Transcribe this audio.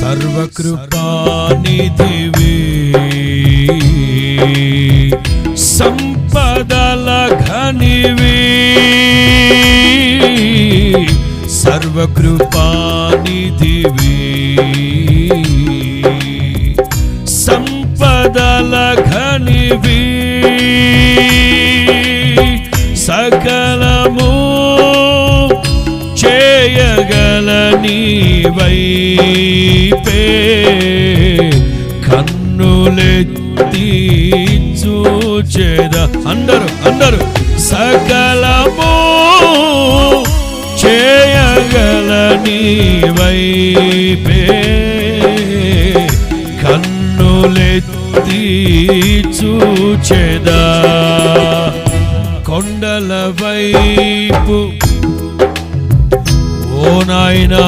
సర్వకృపానిధివి సంపదల ఘనివి సర్వకృపానిధివి సంపదల ఘనివి సకలము చేయగల నీవైపే కన్నులెత్తి చూచెద అందరూ సకలము చేయగల నీవైపే కన్నులెత్తి చూచెద కొండల వైపు ఓ నాయనా